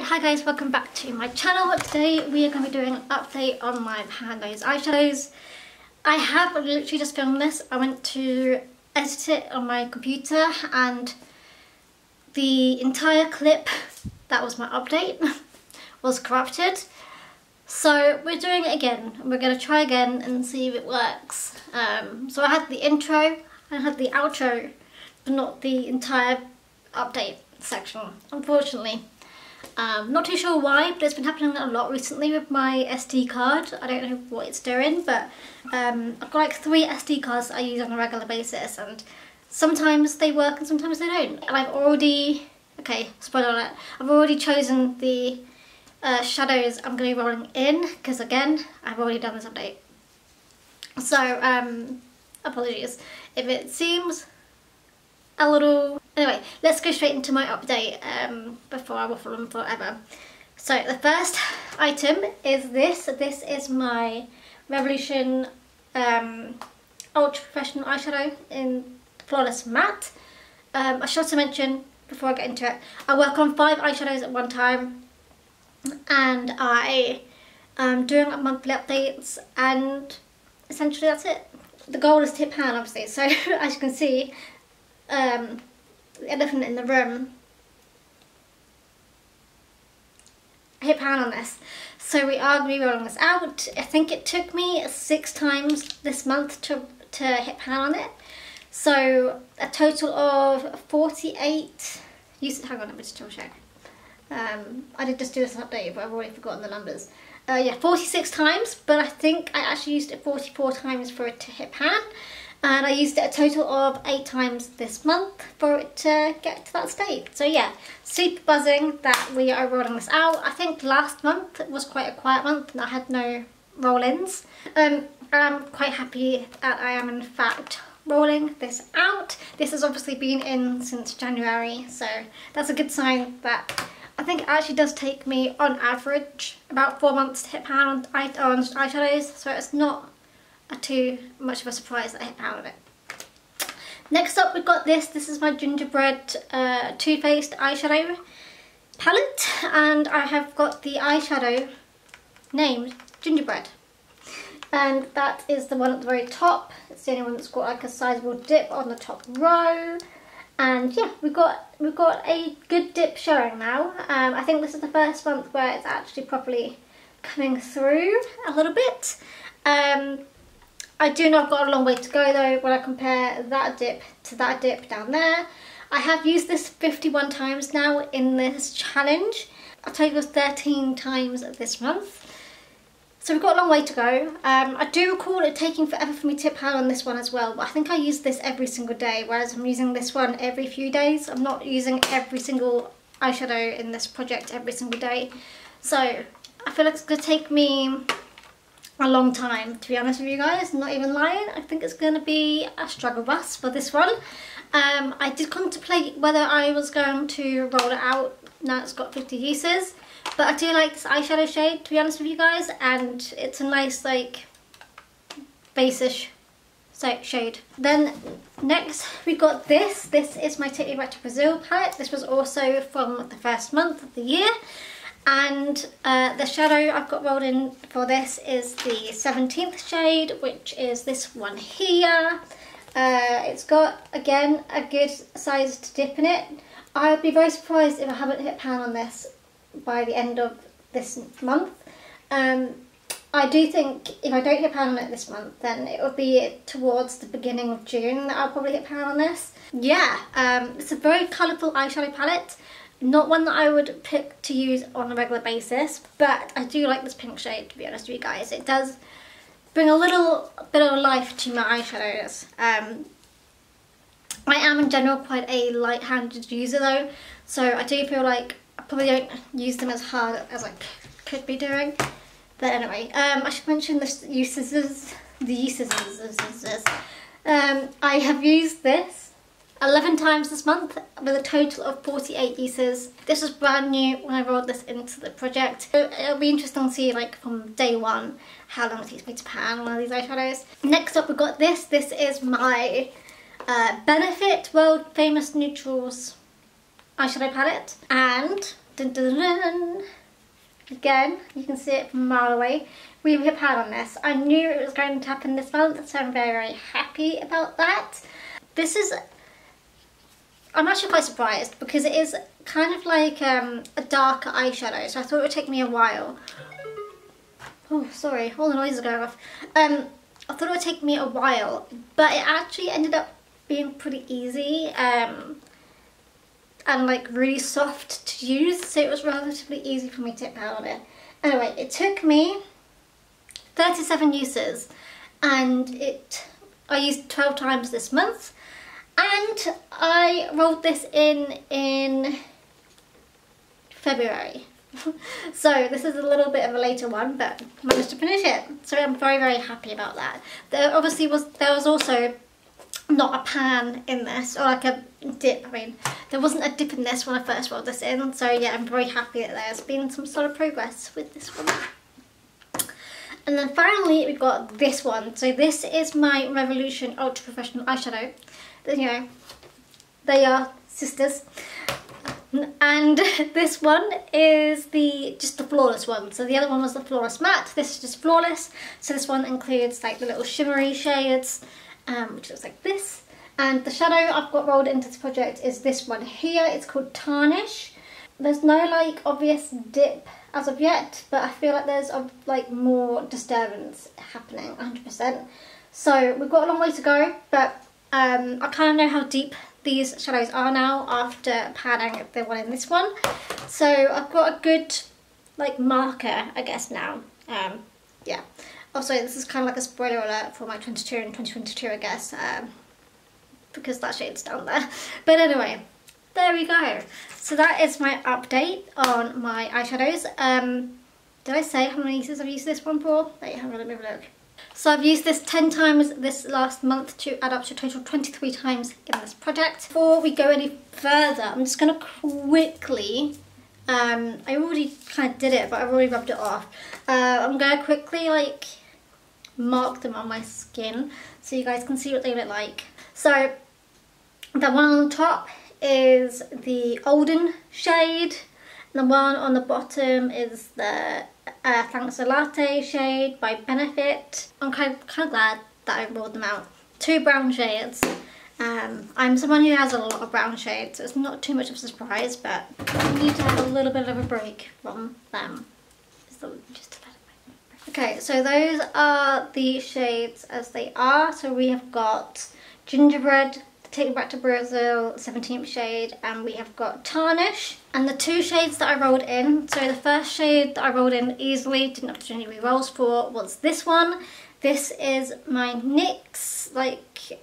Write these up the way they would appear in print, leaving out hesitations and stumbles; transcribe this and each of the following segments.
hi guys, welcome back to my channel. Today we are going to be doing an update on my pan nose eyeshadows. I have literally just filmed this. I went to edit it on my computer and the entire clip that was my update was corrupted. So we're doing it again. We're going to try again and see if it works. So I had the intro, I had the outro, but not the entire update section, unfortunately. Not too sure why, but it's been happening a lot recently with my SD card. I don't know what it's doing, but I've got like 3 SD cards that I use on a regular basis, and sometimes they work and sometimes they don't. And I've already, okay, spoiler alert, I've already chosen the shadows I'm going to be rolling in, because again, I've already done this update. So, apologies if it seems a little... Anyway, let's go straight into my update before I waffle on forever. So the first item is this. This is my Revolution Ultra Professional Eyeshadow in Flawless Matte. I should also mention, before I get into it, I work on 5 eyeshadows at one time, and I am doing monthly updates, and essentially that's it. The goal is to hit pan, obviously, so as you can see, the elephant in the room, I hit pan on this. So we are going to be rolling this out. I think it took me 6 times this month to hit pan on it. So a total of 48 uses. Hang on, let me just double check. I did just do this update, but I've already forgotten the numbers. Yeah, 46 times, but I think I actually used it 44 times for it to hit pan. And I used it a total of 8 times this month for it to get to that state. So yeah, super buzzing that we are rolling this out. I think last month was quite a quiet month and I had no roll-ins. I'm quite happy that I am in fact rolling this out. This has obviously been in since January, so that's a good sign that I think it actually does take me on average about 4 months to hit pan on eyeshadows, so it's not too much of a surprise that I hit pan on it. Next up we've got this. This is my Gingerbread Too Faced eyeshadow palette, and I have got the eyeshadow named Gingerbread, and that is the one at the very top. It's the only one that's got like a sizable dip on the top row, and yeah, we've got a good dip showing now. I think this is the first month where it's actually properly coming through a little bit. I do know I've got a long way to go though when I compare that dip to that dip down there. I have used this 51 times now in this challenge. I told you it was 13 times this month. So we've got a long way to go. I do recall it taking forever for me to hit pan on this one as well, but I think I use this every single day, whereas I'm using this one every few days. I'm not using every single eyeshadow in this project every single day. So I feel like it's going to take me a long time, to be honest with you guys, not even lying. I think it's going to be a struggle bus for this one. I did contemplate whether I was going to roll it out now it's got 50 uses, but I do like this eyeshadow shade, to be honest with you guys, and it's a nice like base-ish shade. Then next we got this. This is my Tittle Brazil palette. This was also from the first month of the year. And the shadow I've got rolled in for this is the 17th shade, which is this one here. It's got, again, a good sized dip in it. I'd be very surprised if I haven't hit pan on this by the end of this month. I do think if I don't hit pan on it this month, then it will be towards the beginning of June that I'll probably hit pan on this. Yeah, it's a very colourful eyeshadow palette. Not one that I would pick to use on a regular basis, but I do like this pink shade, to be honest with you guys. It does bring a little bit of life to my eyeshadows. I am in general quite a light-handed user though, so I do feel like I probably don't use them as hard as I could be doing. But anyway, I should mention the uses. I have used this 11 times this month with a total of 48 uses. This was brand new when I rolled this into the project. So it'll be interesting to see like from day one how long it takes me to pan one of these eyeshadows. Next up we've got this. This is my Benefit World Famous Neutrals eyeshadow palette, and Dun, dun, dun, dun. Again, you can see it from a mile away. We hit pan on this. I knew it was going to happen this month, so I'm very, very happy about that. This is, I'm actually quite surprised because it is kind of like a darker eyeshadow, so I thought it would take me a while. Oh, sorry, all the noises are going off. I thought it would take me a while, but it actually ended up being pretty easy and like really soft to use, so it was relatively easy for me to hit pan on it. Anyway, it took me 37 uses, and I used 12 times this month, and I rolled this in February. So this is a little bit of a later one, but managed to finish it. So I'm very, very happy about that. There was also not a pan in this, or like a dip. I mean, there wasn't a dip in this when I first rolled this in. So yeah, I'm very happy that there's been some sort of progress with this one. And then finally we've got this one. So this is my Revolution Ultra Professional Eyeshadow. You know, they are sisters. And this one is just the flawless one. So the other one was the flawless matte. This is just flawless. So this one includes like the little shimmery shades, which looks like this. And the shadow I've got rolled into this project is this one here. It's called Tarnish. There's no like obvious dip as of yet, but I feel like there's like more disturbance happening 100%. So we've got a long way to go, but I kind of know how deep these shadows are now after panning the one in this one. So I've got a good like marker, I guess, now. Yeah. Also, this is kind of like a spoiler alert for my 22 and 2022, I guess, because that shade's down there. But anyway, there we go. So that is my update on my eyeshadows. Did I say how many uses I've used this one for? Wait, hang on, let me have a look. So I've used this 10 times this last month to add up to a total of 23 times in this project. Before we go any further, I'm just going to quickly, I already kind of did it, but I've already rubbed it off. I'm going to quickly like mark them on my skin so you guys can see what they look like. So the one on the top is the Olden shade, and the one on the bottom is the Thanks a Latte shade by Benefit. I'm kind of glad that I rolled them out. 2 brown shades. I'm someone who has a lot of brown shades, so it's not too much of a surprise, but I need to have a little bit of a break from them. Okay, so those are the shades as they are. So we have got Gingerbread, Take It Back to Brazil, 17th shade, and we have got Tarnish. And the 2 shades that I rolled in, so the first shade that I rolled in easily, didn't have to do any re-rolls for, was this one. This is my NYX, like,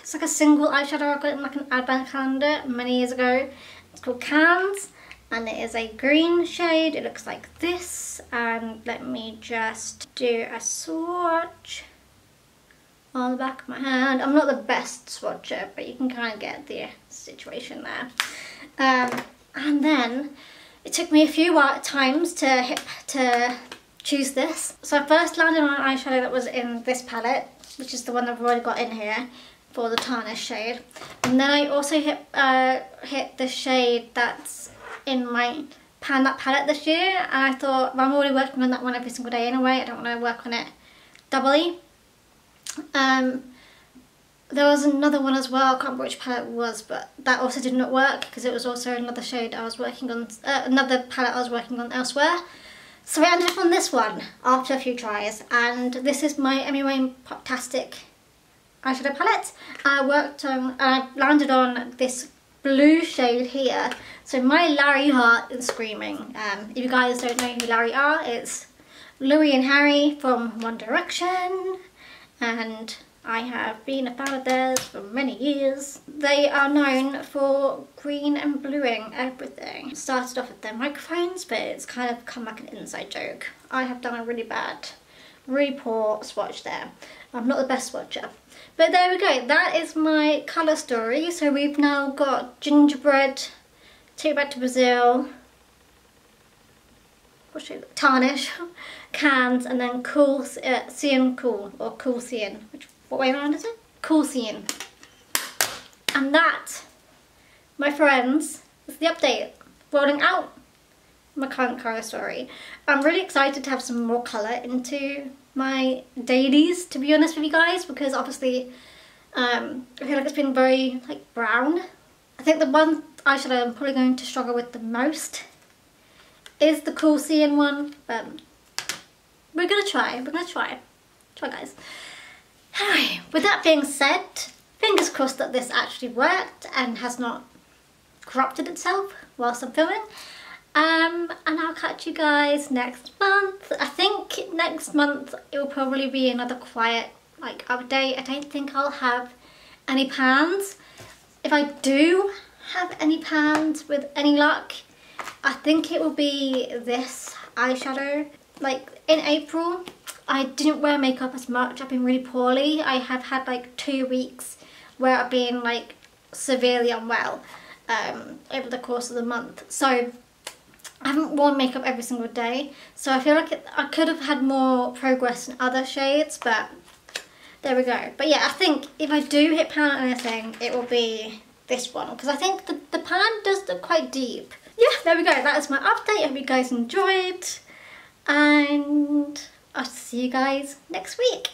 it's like a single eyeshadow I got in like an advent calendar many years ago. It's called Cans, and it is a green shade. It looks like this, and let me just do a swatch on the back of my hand. I'm not the best swatcher, but you can kind of get the situation there. And then it took me a few times to choose this. So I first landed on an eyeshadow that was in this palette, which is the one I've already got in here for the Tarnish shade. And then I also hit the shade that's in my that palette this year, and I thought, well, I'm already working on that one every single day anyway, I don't want to work on it doubly. There was another one as well, I can't remember which palette it was, but that also did not work because it was also another shade I was working on, another palette I was working on elsewhere. So I ended up on this one after a few tries, and this is my MUA Poptastic eyeshadow palette. I landed on this blue shade here. So my Larry heart is screaming. If you guys don't know who Larry are, it's Louis and Harry from One Direction, and I have been a fan of theirs for many years. They are known for green and bluing everything. Started off with their microphones, but it's kind of come like an inside joke. I have done a really poor swatch there. I'm not the best swatcher. But there we go, that is my colour story. So we've now got Gingerbread, Take It Back to Brazil, Tarnish, Cans, and then Cool Cyan Cool, or Cool Cyan. What way around is it? Cool Cyan. And that, my friends, is the update. Rolling out my current colour story. I'm really excited to have some more colour into my dailies, to be honest with you guys, because obviously I feel like it's been very like brown. I think the one eyeshadow I'm probably going to struggle with the most is the Cool Seeing one, but we're gonna try. Try, guys. Anyway, with that being said, fingers crossed that this actually worked and has not corrupted itself whilst I'm filming. And I'll catch you guys next month. I think next month it will probably be another quiet like update. I don't think I'll have any pans. If I do have any pans with any luck, I think it will be this eyeshadow. Like in April, I didn't wear makeup as much. I've been really poorly. I have had like 2 weeks where I've been like severely unwell over the course of the month. So I haven't worn makeup every single day. So I feel like I could have had more progress in other shades, but there we go. But yeah, I think if I do hit pan on anything, it will be this one, because I think the pan does look quite deep. Yeah, there we go. That is my update. I hope you guys enjoyed, and I'll see you guys next week.